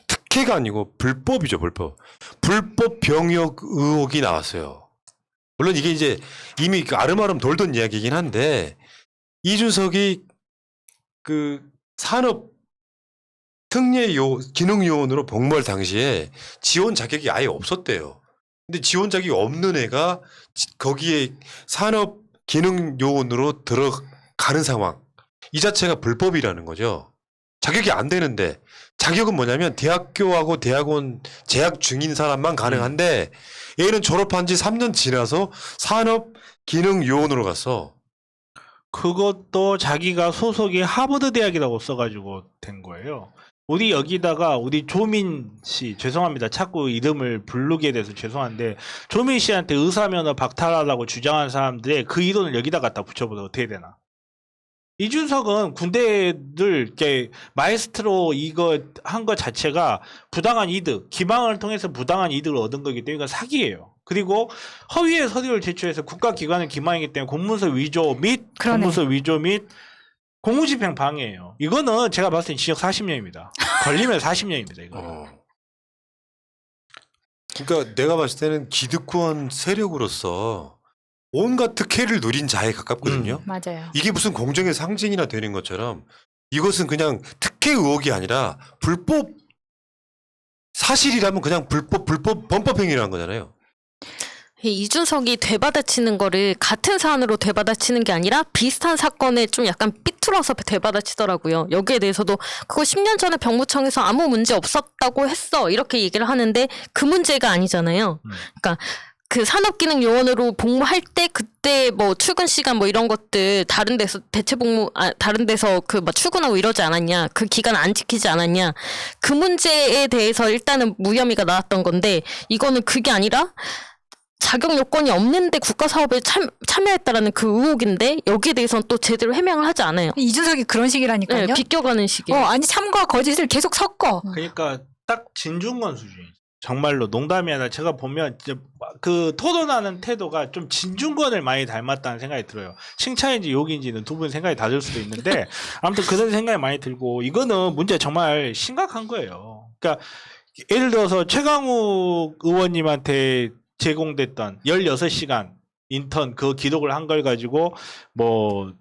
특혜가 아니고 불법이죠, 불법. 불법 병역 의혹이 나왔어요. 물론 이게 이제 이미 아름아름 돌던 이야기이긴 한데 이준석이 그 산업 특례 기능 요원으로 복무할 당시에 지원 자격이 아예 없었대요. 근데 지원 자격이 없는 애가 거기에 산업 기능 요원으로 들어가는 상황. 이 자체가 불법이라는 거죠. 자격이 안 되는데 자격은 뭐냐면 대학교하고 대학원 재학 중인 사람만 가능한데 얘는 졸업한 지 3년 지나서 산업 기능 요원으로 갔어. 그것도 자기가 소속이 하버드 대학이라고 써가지고 된 거예요. 우리 여기다가 우리 조민 씨 죄송합니다. 자꾸 이름을 부르게 돼서 죄송한데 조민 씨한테 의사면허 박탈하라고 주장한 사람들의 그 이론을 여기다 갖다 붙여보면 어떻게 되나? 이준석은 군대를 이렇게 마에스트로 이거 한 것 자체가 부당한 이득, 기망을 통해서 부당한 이득을 얻은 거기 때문에 이건 사기예요. 그리고 허위의 서류를 제출해서 국가기관의 기망이기 때문에 공문서 위조 및 공문서 위조 및 공무집행 방해예요. 이거는 제가 봤을 때 징역 40년입니다. 걸리면 40년입니다. 이거. 그러니까 내가 봤을 때는 기득권 세력으로서 온갖 특혜를 누린 자에 가깝거든요. 맞아요. 이게 무슨 공정의 상징이나 되는 것처럼 이것은 그냥 특혜 의혹이 아니라 불법 사실이라면 그냥 불법 범법 행위라는 거잖아요. 이준석이 되받아치는 거를 같은 사안으로 되받아치는 게 아니라 비슷한 사건에 좀 약간 삐뚤어서 되받아치더라고요. 여기에 대해서도 그거 10년 전에 병무청에서 아무 문제 없었다고 했어 이렇게 얘기를 하는데 그 문제가 아니잖아요. 그러니까 그 산업기능요원으로 복무할 때 그때 뭐 출근 시간 뭐 이런 것들 다른 데서 대체 복무 다른 데서 그 뭐 출근하고 이러지 않았냐 그 기간 안 지키지 않았냐 그 문제에 대해서 일단은 무혐의가 나왔던 건데 이거는 그게 아니라 자격 요건이 없는데 국가사업에 참여했다라는 그 의혹인데 여기에 대해서는 또 제대로 해명을 하지 않아요. 이준석이 그런 식이라니까요. 네, 비껴가는 식이에요. 아니 참과 거짓을 계속 섞어. 그러니까 딱 진중권 수준이죠. 정말로 농담이 아니라 제가 보면 그 토론하는 태도가 좀 진중권을 많이 닮았다는 생각이 들어요. 칭찬인지 욕인지는 두 분 생각이 다를 수도 있는데 아무튼 그런 생각이 많이 들고 이거는 문제 정말 심각한 거예요. 그러니까 예를 들어서 최강욱 의원님한테 제공됐던 16시간 인턴 그 기록을 한 걸 가지고 뭐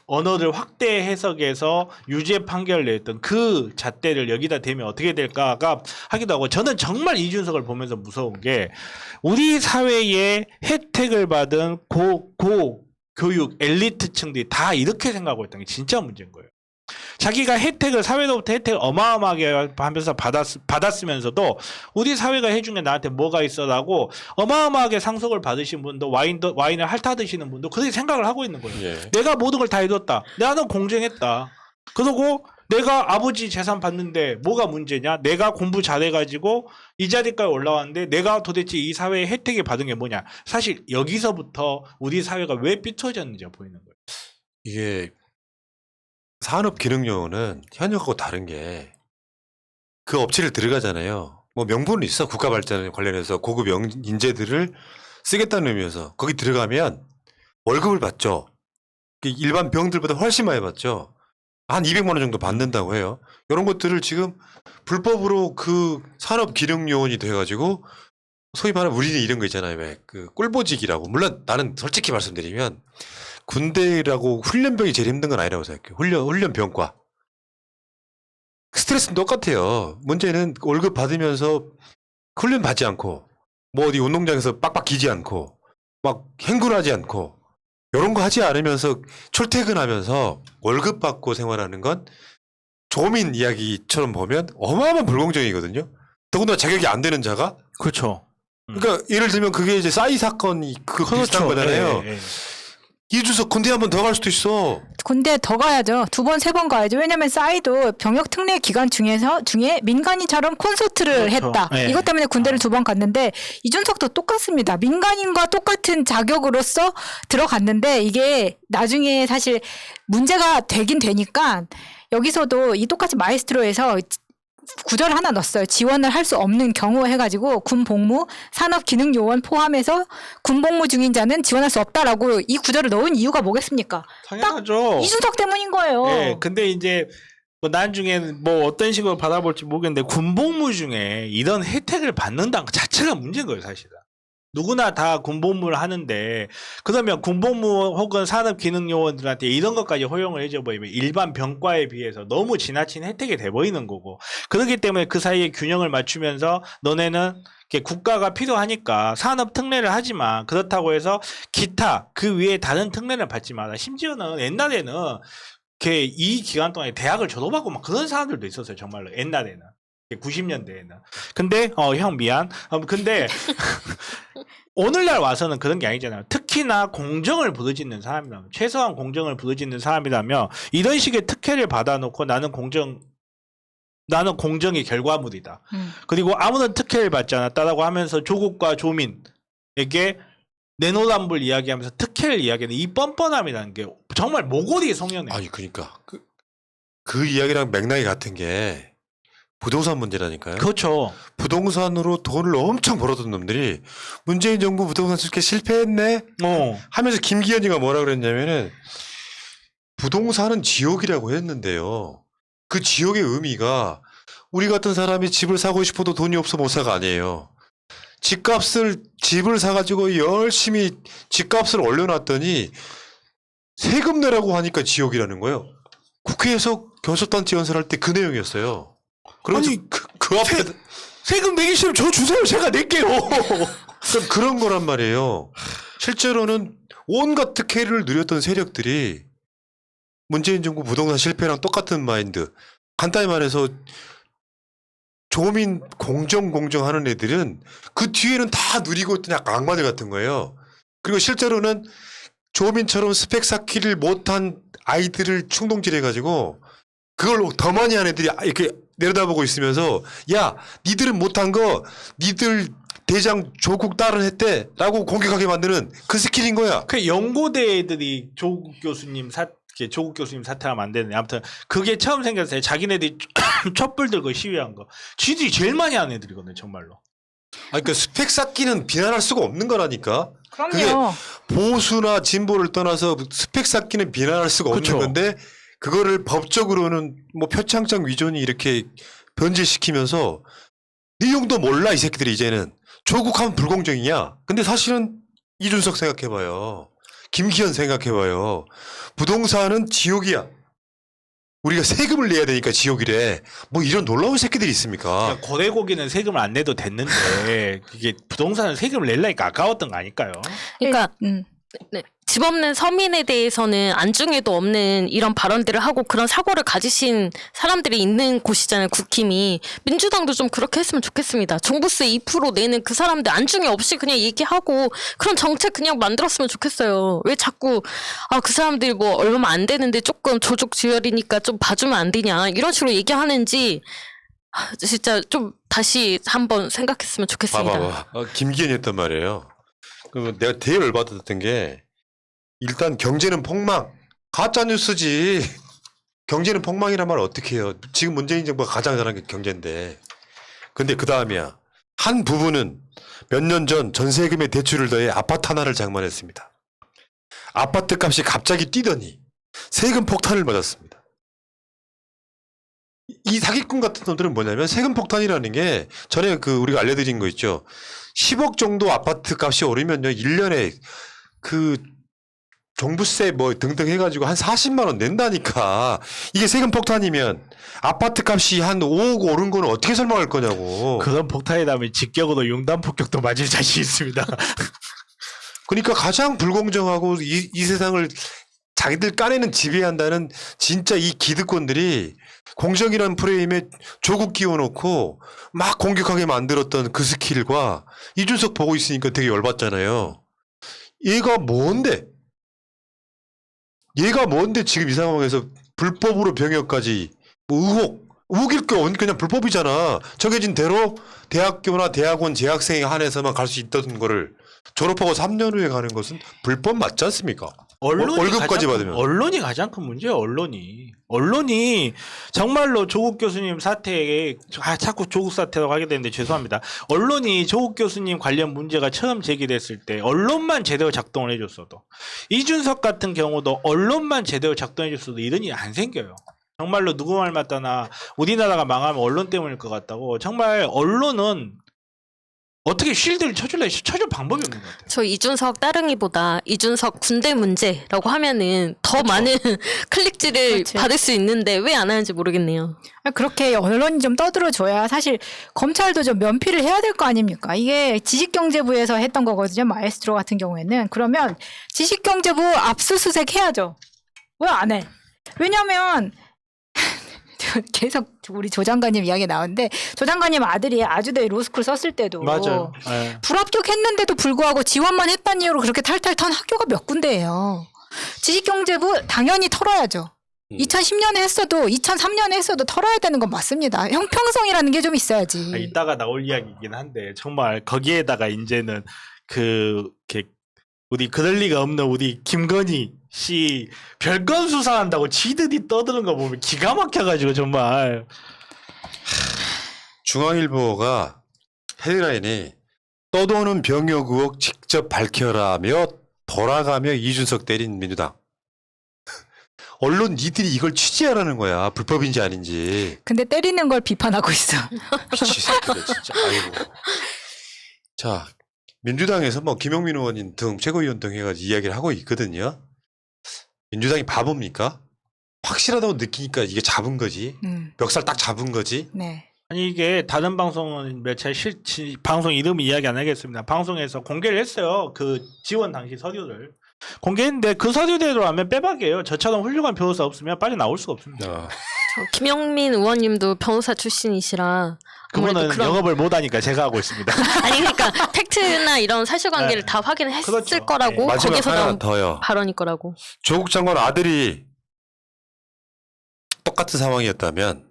언어를 확대 해석해서 유죄 판결을 냈던 그 잣대를 여기다 대면 어떻게 될까가 하기도 하고 저는 정말 이준석을 보면서 무서운 게 우리 사회에 혜택을 받은 교육 엘리트층들이 다 이렇게 생각하고 있다는 게 진짜 문제인 거예요. 자기가 혜택을 사회로부터 혜택을 어마어마하게 하면서 받았으면서도 우리 사회가 해준 게 나한테 뭐가 있어라고 어마어마하게 상속을 받으신 분도 와인을 핥아 드시는 분도 그렇게 생각을 하고 있는 거예요. 예. 내가 모든 걸 다 해줬다. 나는 공정했다. 그러고 내가 아버지 재산 받는데 뭐가 문제냐? 내가 공부 잘해가지고 이 자리까지 올라왔는데 내가 도대체 이 사회의 혜택을 받은 게 뭐냐? 사실 여기서부터 우리 사회가 왜 삐뚤어졌는지가 보이는 거예요. 이게 산업기능요원은 현역하고 다른 게 그 업체를 들어가잖아요. 뭐 명분은 있어. 국가 발전에 관련해서 고급 인재들을 쓰겠다는 의미여서 거기 들어가면 월급을 받죠. 일반 병들보다 훨씬 많이 받죠. 한 200만 원 정도 받는다고 해요. 이런 것들을 지금 불법으로 그 산업기능요원이 돼가지고 소위 말하는 우리는 이런 거 있잖아요. 왜 그 꿀보직이라고. 물론 나는 솔직히 말씀드리면 군대라고 훈련병이 제일 힘든 건 아니라고 생각해요. 훈련병과. 스트레스는 똑같아요. 문제는 월급 받으면서 훈련 받지 않고, 뭐 어디 운동장에서 빡빡 기지 않고, 막 행군하지 않고, 이런 거 하지 않으면서 출퇴근하면서 월급 받고 생활하는 건 조민 이야기처럼 보면 어마어마한 불공정이거든요. 더군다나 자격이 안 되는 자가. 그렇죠. 그러니까 예를 들면 그게 이제 싸이 사건이 비슷한 거잖아요. 예. 이준석 군대 한 번 더 갈 수도 있어. 군대 더 가야죠. 2번, 3번 가야죠. 왜냐면 싸이도 병역 특례 기간 중에 민간인처럼 콘서트를 그렇죠. 했다. 네. 이것 때문에 군대를 2번 갔는데 이준석도 똑같습니다. 민간인과 똑같은 자격으로서 들어갔는데 이게 나중에 사실 문제가 되긴 되니까 여기서도 이 똑같이 마에스트로에서 구절을 하나 넣었어요. 지원을 할 수 없는 경우 해가지고 군복무, 산업기능요원 포함해서 군복무 중인 자는 지원할 수 없다라고 이 구절을 넣은 이유가 뭐겠습니까? 당연하죠. 이준석 때문인 거예요. 네, 근데 이제 뭐 나중에 뭐 어떤 식으로 받아볼지 모르겠는데 군복무 중에 이런 혜택을 받는다는 것 자체가 문제인 거예요, 사실은. 누구나 다 군복무를 하는데 그러면 군복무 혹은 산업기능요원들한테 이런 것까지 허용을 해줘 버리면 일반 병과에 비해서 너무 지나친 혜택이 돼 버리는 거고 그렇기 때문에 그 사이에 균형을 맞추면서 너네는 이렇게 국가가 필요하니까 산업 특례를 하지만 그렇다고 해서 기타 그 위에 다른 특례를 받지 마라. 심지어는 옛날에는 이렇게 이 기간 동안에 대학을 졸업하고 막 그런 사람들도 있었어요. 정말로 옛날에는 90년대에는. 근데 형 미안. 근데 오늘날 와서는 그런 게 아니잖아요. 특히나 공정을 부르짖는 사람이라면 최소한 공정을 부르짖는 사람이라면 이런 식의 특혜를 받아놓고 나는 공정의 결과물이다. 그리고 아무런 특혜를 받지 않았다라고 하면서 조국과 조민에게 내노남불 이야기하면서 특혜를 이야기하는 이 뻔뻔함이라는 게 정말 모골이 송연해요. 아니 그러니까 그 이야기랑 맥락이 같은 게 부동산 문제라니까요. 그렇죠. 부동산으로 돈을 엄청 벌어둔 놈들이 문재인 정부 부동산 이렇게 실패했네 하면서 김기현이가 뭐라 그랬냐면은 부동산은 지옥이라고 했는데요. 그 지옥의 의미가 우리 같은 사람이 집을 사고 싶어도 돈이 없어 못 사가 아니에요. 집을 사가지고 열심히 집값을 올려놨더니 세금 내라고 하니까 지옥이라는 거예요. 국회에서 교섭단체 연설할 때 그 내용이었어요. 그러니 그 앞에 세금 내기 싫으면 저 주세요. 제가 낼게요. 그런 거란 말이에요. 실제로는 온갖 특혜를 누렸던 세력들이 문재인 정부 부동산 실패랑 똑같은 마인드. 간단히 말해서 조민 공정하는 애들은 그 뒤에는 다 누리고 있던 약간 악마들 같은 거예요. 그리고 실제로는 조민처럼 스펙 쌓기를 못한 아이들을 충동질해가지고 그걸 더 많이 한 애들이 이렇게 내려다보고 있으면서 야 니들은 못한 거 니들 대장 조국 딸은 했대 라고 공격하게 만드는 그 스킬인 거야. 그 연고대 애들이 조국 교수님 사퇴하면 안 되는데 아무튼 그게 처음 생겼어요. 자기네들이 촛불 들고 시위한 거. 지들이 제일 많이 하는 애들이거든요. 정말로. 아니 그러니까 스펙 쌓기는 비난할 수가 없는 거라니까. 그럼요. 보수나 진보를 떠나서 스펙 쌓기는 비난할 수가 없는 그쵸. 건데 그거를 법적으로는 뭐 표창장 위존이 이렇게 변질시키면서 내용도 몰라 이 새끼들이 이제는. 조국하면 불공정이냐. 근데 사실은 이준석 생각해봐요. 김기현 생각해봐요. 부동산은 지옥이야. 우리가 세금을 내야 되니까 지옥이래. 뭐 이런 놀라운 새끼들이 있습니까? 그러니까 거래고기는 세금을 안 내도 됐는데 이게 부동산은 세금을 내려니까 아까웠던 거 아닐까요? 그러니까 네. 집 없는 서민에 대해서는 안중에도 없는 이런 발언들을 하고 그런 사고를 가지신 사람들이 있는 곳이잖아요. 국힘이. 민주당도 좀 그렇게 했으면 좋겠습니다. 종부세 2% 내는 그 사람들 안중에 없이 그냥 얘기하고 그런 정책 그냥 만들었으면 좋겠어요. 왜 자꾸 그 사람들이 뭐 얼마 안 되는데 조금 조족지혈이니까 좀 봐주면 안 되냐 이런 식으로 얘기하는지 진짜 좀 다시 한번 생각했으면 좋겠습니다. 봐봐. 김기현이 했단 말이에요. 그러면 내가 되게 열받았던 게 일단 경제는 폭망. 가짜 뉴스지. 경제는 폭망이란 말 어떻게 해요? 지금 문재인 정부가 가장 잘한 게 경제인데. 근데 그 다음이야. 한 부분은 몇 년 전 전세금에 대출을 더해 아파트 하나를 장만했습니다. 아파트 값이 갑자기 뛰더니 세금 폭탄을 맞았습니다. 이 사기꾼 같은 놈들은 뭐냐면 세금 폭탄이라는 게 전에 우리가 알려드린 거 있죠. 10억 정도 아파트 값이 오르면요. 1년에 종부세 뭐 등등 해가지고 한 40만 원 낸다니까. 이게 세금 폭탄이면 아파트 값이 한 5억 오른 거는 어떻게 설명할 거냐고. 그런 폭탄에 다음에 직격으로 융단 폭격도 맞을 자신 있습니다. 그러니까 가장 불공정하고 이 세상을 자기들 깐에는 지배한다는 진짜 이 기득권들이 공정이라는 프레임에 조국 끼워놓고 막 공격하게 만들었던 그 스킬과 이준석 보고 있으니까 되게 열받잖아요. 얘가 뭔데 지금 이 상황에서 불법으로 병역까지 뭐 의혹일 게 없는 그냥 불법이잖아. 정해진 대로 대학교나 대학원 재학생에 한해서만 갈 수 있던 거를 졸업하고 3년 후에 가는 것은 불법 맞지 않습니까? 월급까지 받으면. 언론이 가장 큰 문제예요. 언론이 정말로 조국 교수님 사태에 자꾸 조국 사태라고 하게 되는데 죄송합니다. 언론이 조국 교수님 관련 문제가 처음 제기됐을 때 언론만 제대로 작동을 해줬어도 이준석 같은 경우도 언론만 제대로 작동해줬어도 이런 일이 안 생겨요. 정말로 누구 말 맞다나 우리나라가 망하면 언론 때문일 것 같다고. 정말 언론은 어떻게 쉴드를 쳐줄 방법이 없는 것 같아요. 저 이준석 따릉이보다 이준석 군대 문제라고 하면은 더 많은 클릭질을 그렇지. 받을 수 있는데 왜 안 하는지 모르겠네요. 그렇게 언론이 좀 떠들어줘야 사실 검찰도 좀 면피를 해야 될 거 아닙니까? 이게 지식경제부에서 했던 거거든요. 마에스트로 같은 경우에는. 그러면 지식경제부 압수수색 해야죠. 왜 안 해? 왜냐면 계속 우리 조 장관님 이야기 나오는데 조 장관님 아들이 아주대 로스쿨 썼을 때도 맞아요. 예. 불합격했는데도 불구하고 지원만 했다는 이유로 그렇게 탈탈 턴 학교가 몇 군데예요. 지식경제부 당연히 털어야죠. 2010년에 했어도 2003년에 했어도 털어야 되는 건 맞습니다. 형평성이라는 게 좀 있어야지. 이따가 나올 이야기이긴 한데 정말 거기에다가 이제는 이렇게 우리 그럴 리가 없는 우리 김건희 씨 별건 수사한다고 지들이 떠드는 거 보면 기가 막혀가지고 정말. 중앙일보가 헤드라인이 떠도는 병역 의혹 직접 밝혀라며 돌아가며 이준석 때린 민주당. 언론 니들이 이걸 취재하라는 거야. 불법인지 아닌지. 근데 때리는 걸 비판하고 있어. 미치 새끼들 진짜. 아이고. 자, 민주당에서 뭐 김용민 의원님 등 최고위원 등 해가지고 이야기를 하고 있거든요. 민주당이 바보입니까? 확실하다고 느끼니까 이게 잡은 거지. 멱살 딱 잡은 거지. 네. 아니 이게 다른 방송은 매체 방송 이름 이야기 안 하겠습니다. 방송에서 공개를 했어요. 그 지원 당시 서류를 공개했는데 그 서류대로 하면 빼박이에요. 저처럼 훌륭한 변호사 없으면 빨리 나올 수가 없습니다. 저 김영민 의원님도 변호사 출신이시라 아무래도 그분은 그런 영업을 못하니까 제가 하고 있습니다. 아니 그러니까 팩트나 이런 사실관계를 네. 다 확인을 했을 그렇죠. 거라고 마지막 거기서 하나 나온 더요. 발언일 거라고. 조국 장관 아들이 똑같은 상황이었다면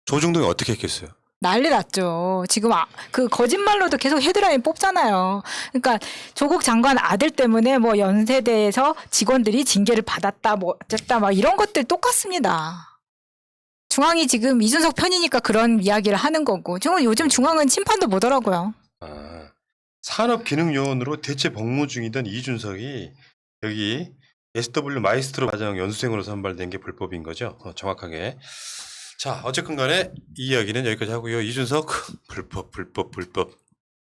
조중동이 어떻게 했겠어요? 난리 났죠. 지금 그 거짓말로도 계속 헤드라인 뽑잖아요. 그러니까 조국 장관 아들 때문에 뭐 연세대에서 직원들이 징계를 받았다 뭐 어쨌다 막 이런 것들 똑같습니다. 중앙이 지금 이준석 편이니까 그런 이야기를 하는 거고. 지금 요즘 중앙은 심판도 보더라고요. 아, 산업기능요원으로 대체 복무 중이던 이준석이 여기 SW 마이스트로 과정 연수생으로 선발된 게 불법인 거죠. 정확하게. 자, 어쨌건 간에 이 이야기는 여기까지 하고요. 이준석 불법.